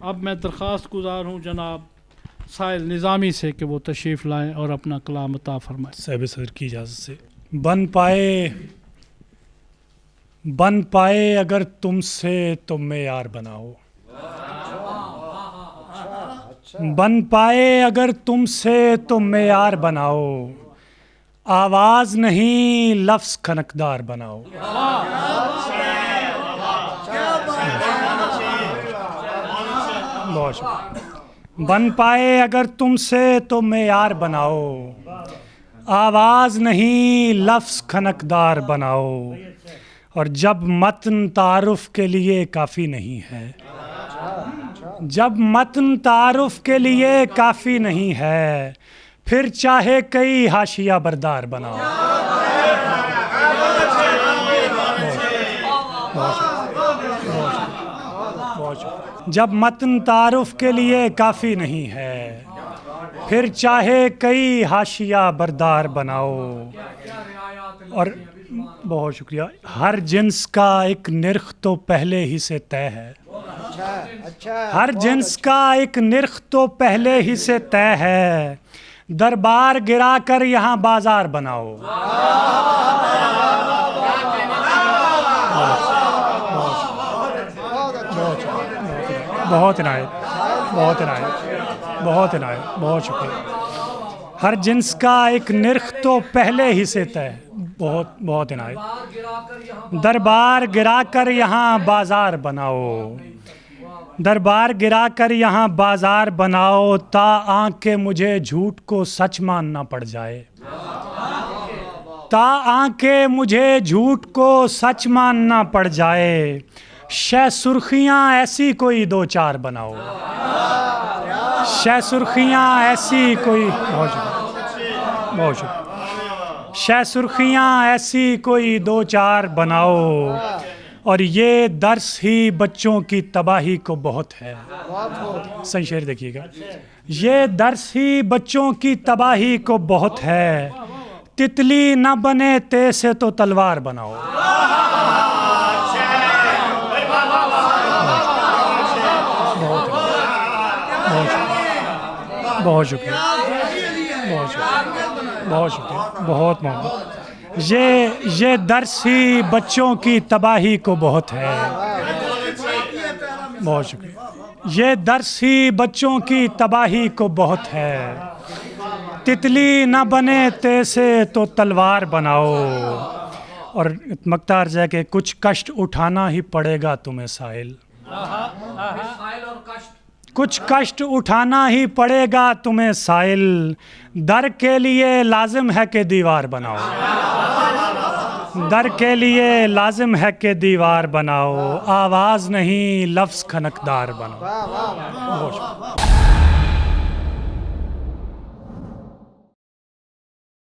अब मैं दरख्वास्त गुजार हूँ जनाब साहिल निज़ामी से कि वो तशरीफ़ लाएँ और अपना कलाम अता फरमाएँ। साहिब सदर की इजाज़त से। बन पाए अगर तुमसे तो मेयार बनाओ, बन पाए अगर तुमसे तो मेयार बनाओ, आवाज़ नहीं लफ्ज़ खनकदार बनाओ। बहुत शुक्रिया। बन पाए अगर तुमसे तो मेयार बनाओ, आवाज़ नहीं लफ्ज़ खनकदार बनाओ। और जब मतन तारुफ के लिए काफ़ी नहीं है, जब मतन तारुफ के लिए काफ़ी नहीं है, फिर चाहे कई हाशिया बरदार बनाओ। जब मतन तारुफ के लिए काफ़ी नहीं है, फिर चाहे कई हाशिया बरदार बनाओ। और बहुत शुक्रिया। हर जिन्स का एक निर्ख तो पहले ही से तय है, हर जिन्स का एक निर्ख तो पहले ही से तय है, दरबार गिरा कर यहाँ बाजार बनाओ। बहुत इनायत, बहुत इनायत, बहुत इनायत, बहुत शुक्रिया। हर जिन्स का एक निर्ख तो पहले ही से तय है, बहुत बहुत इनायत। दरबार गिरा कर यहाँ बाजार बनाओ, दरबार गिरा कर यहाँ बाजार बनाओ, ता आंखें मुझे झूठ को सच मानना पड़ जाए, ता आंखें मुझे झूठ को सच मानना पड़ जाए। शह सुर्खियाँ ऐसी कोई दो चार बनाओ, शह सुर्खियाँ ऐसी कोई, बहुत शुक्रिया, बहुत शुक्रिया। शह सुर्खियाँ ऐसी कोई दो चार बनाओ, और ये दर्स ही बच्चों की तबाही को बहुत है। सही शेर देखिएगा। ये दर्स ही बच्चों की तबाही को बहुत है, तितली न बने ते से तो तलवार बनाओ। बहुत शुक्रिया, बहुत शुक्रिया, बहुत शुक्रिया, बहुत मोहब्बत। ये दर्स ही बच्चों की तबाही को बहुत है। बहुत शुक्रिया। ये दर्स ही बच्चों की तबाही को बहुत है, तितली न बने तैसे तो तलवार बनाओ। और मक्तार है कि कुछ कष्ट उठाना ही पड़ेगा तुम्हें साहिल, कुछ कष्ट उठाना ही पड़ेगा तुम्हें साहिल, दर के लिए लाजिम है कि दीवार बनाओ, दर के लिए लाजिम है कि दीवार बनाओ, आवाज़ नहीं लफ्ज़ खनकदार बनाओ।